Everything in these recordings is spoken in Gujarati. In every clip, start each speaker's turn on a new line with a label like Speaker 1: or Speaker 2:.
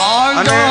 Speaker 1: અને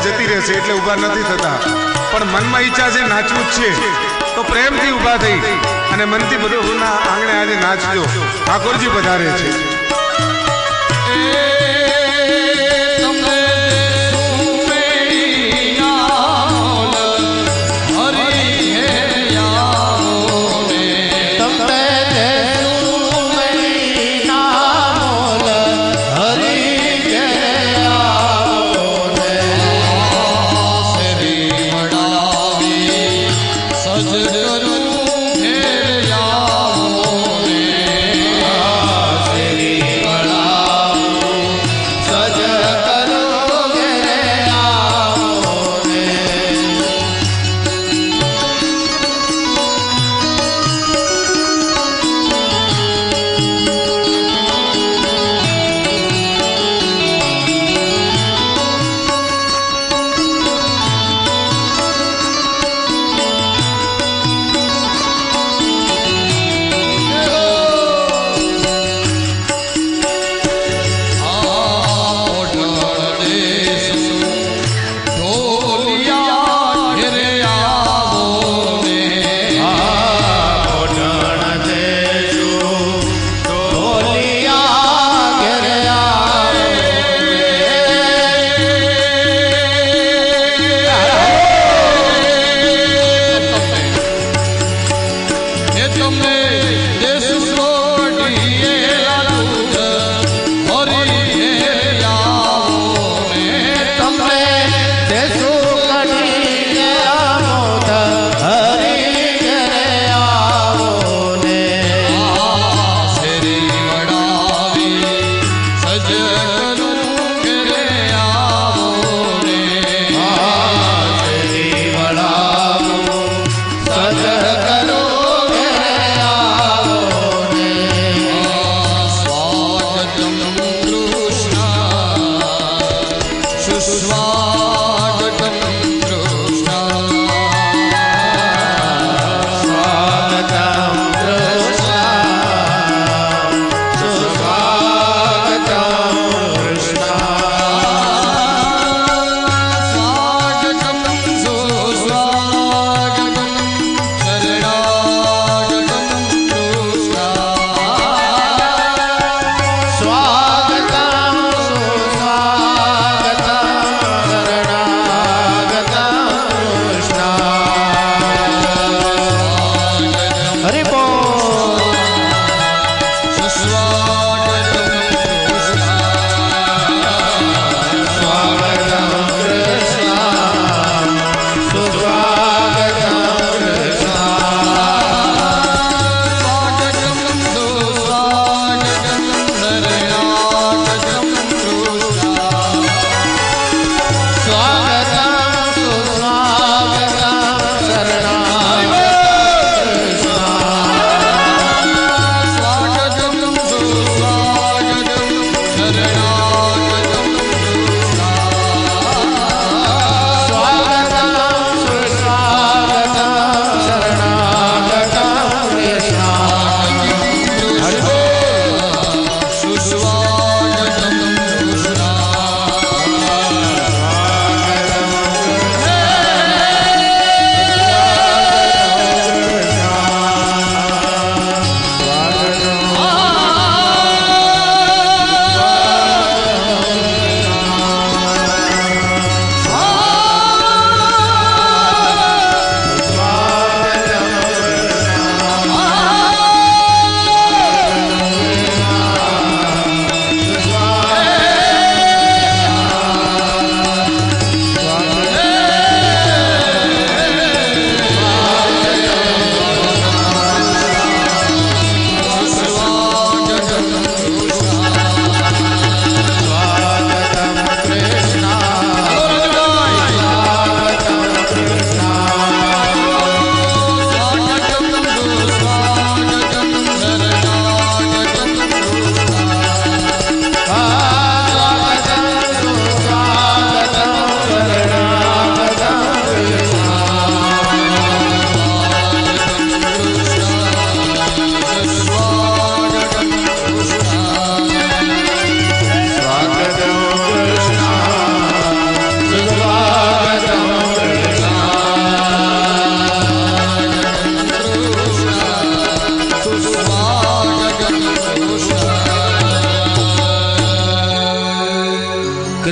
Speaker 1: જતી રહેશે એટલે ઊભા નથી થતા, પણ મનમાં ઈચ્છા છે નાચવું જ છે તો પ્રેમથી ઊભા થઈ અને મનથી બધોના આંગણે આજે નાચજો. ઠાકોરજી પધારે છે.
Speaker 2: સજ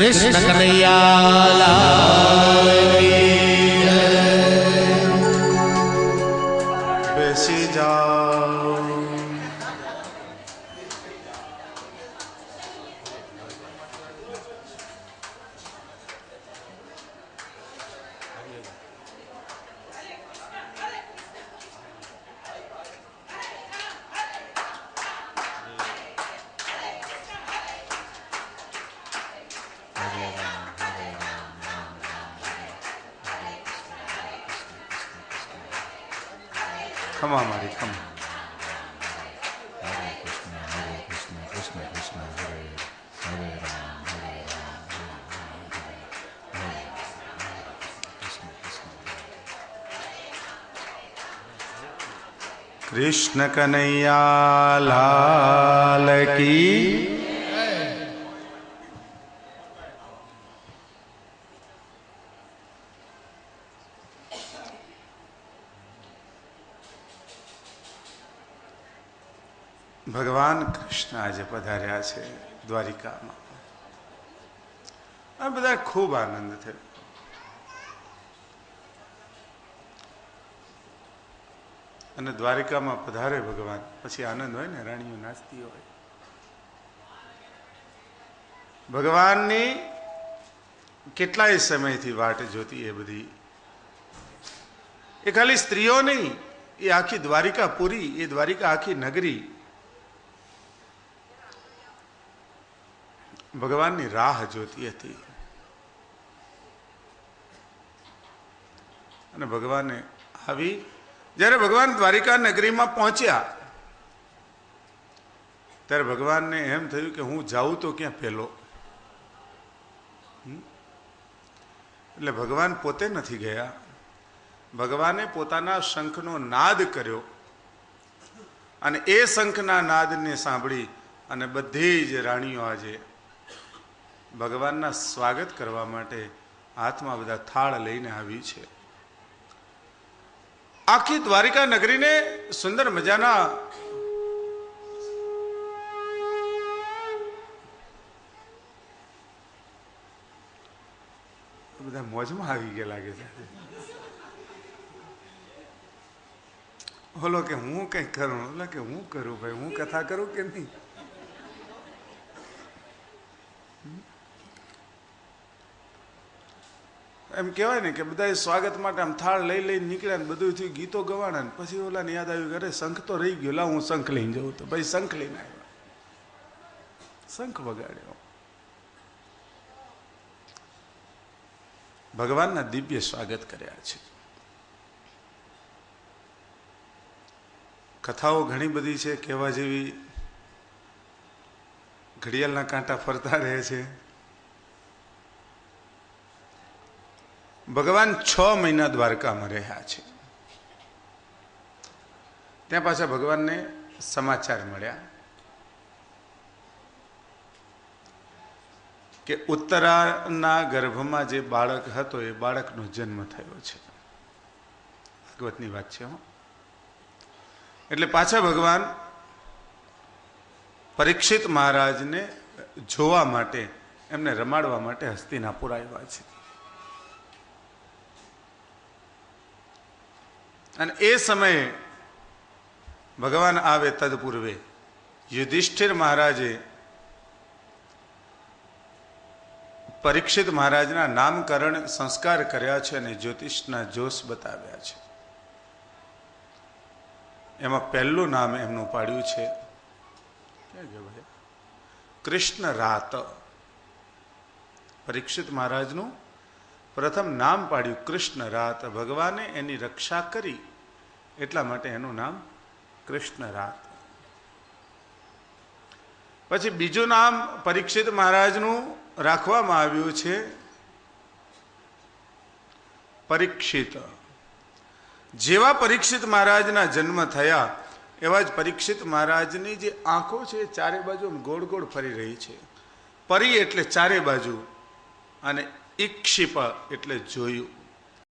Speaker 2: કૃષ્ણ કનૈયા લાલ કી જય.
Speaker 1: બેસી જાઓ. ખમા મારી ખમા. કૃષ્ણ કનૈયા લાલ કી. ભગવાન કૃષ્ણ આજે પધાર્યા છે દ્વારિકામાં. આ બધા ખૂબ આનંદ થયો. અને દ્વારિકામાં પધારે ભગવાન પછી આનંદ હોય ને, રાણીઓ નાચતી હોય. ભગવાનની કેટલાય સમયથી વાટ જોતી એ બધી. એ ખાલી સ્ત્રીઓ નહીં, એ આખી દ્વારિકા પૂરી, એ દ્વારિકા આખી નગરી ભગવાનની રાહ જોતી હતી. અને ભગવાને આવી. જ્યારે ભગવાન દ્વારિકા નગરીમાં પહોંચ્યા ત્યારે ભગવાનને એમ થયું કે હું જાઉં તો ક્યાં પહેલો. એટલે ભગવાન પોતે નથી ગયા. ભગવાને પોતાના શંખનો નાદ કર્યો અને એ શંખના નાદને સાંભળી અને બધી જ રાણીઓ આજે ભગવાનના સ્વાગત કરવા માટે હાથમાં બધા થાળ લઈને આવી છે. આખી દ્વારિકા નગરીને સુંદર મજાના બધા મોજમાં આવી ગયા લાગે છે. બોલો કે હું કઈક કરું, બોલો કે હું કરું ભાઈ, હું કથા કરું કે નહીં. એમ કહેવાય ને કે બધા સ્વાગત માટે આમ થાળ લઈ લઈને નીકળ્યા ને બધું થયું, ગીતો ગવાના ને પછી ઓલાને યાદ આવ્યું કે અરે શંખ તો રહી ગયો, લા હું શંખ લઈને જવું. તો ભાઈ શંખ લઈને આવ્યા, શંખ વગાડ્યો. ભગવાનના દિવ્ય સ્વાગત કર્યા છે. કથાઓ ઘણી બધી છે કહેવા જેવી. ઘડિયાળના કાંટા ફરતા રહે છે. ભગવાન 6 મહિના દ્વારકામાં રહ્યા છે. ત્યાં પાછા ભગવાનને સમાચાર મળ્યા કે ઉત્તરાના ગર્ભમાં જે બાળક હતો એ બાળકનો જન્મ થયો છે. ભાગવતની વાત છે. એટલે પાછા ભગવાન પરીક્ષિત મહારાજને જોવા માટે, એમને રમાડવા માટે હસ્તિનાપુર આવ્યા છે. અને એ સમયે ભગવાન આવે તદપૂર્વે યુધિષ્ઠિર મહારાજે પરીક્ષિત મહારાજના નામકરણ સંસ્કાર કર્યા છે અને જ્યોતિષના જોશ બતાવ્યા છે. એમાં પહેલું નામ એમનું પાડ્યું છે કૃષ્ણ રાત. પરીક્ષિત મહારાજનું પ્રથમ નામ પાડ્યું કૃષ્ણ રાત. ભગવાને એની રક્ષા કરી એટલા માટે એનું નામ કૃષ્ણ રાત. પછી બીજું નામ પરીક્ષિત મહારાજનું રાખવામાં આવ્યું છે પરીક્ષિત. જેવા પરીક્ષિત મહારાજના જન્મ થયા એવા જ પરીક્ષિત મહારાજની જે આંખો છે ચારે બાજુ ગોળ ગોળ ફરી રહી છે. પરી એટલે ચારે બાજુ અને ઈક્ષિપ એટલે જોયું.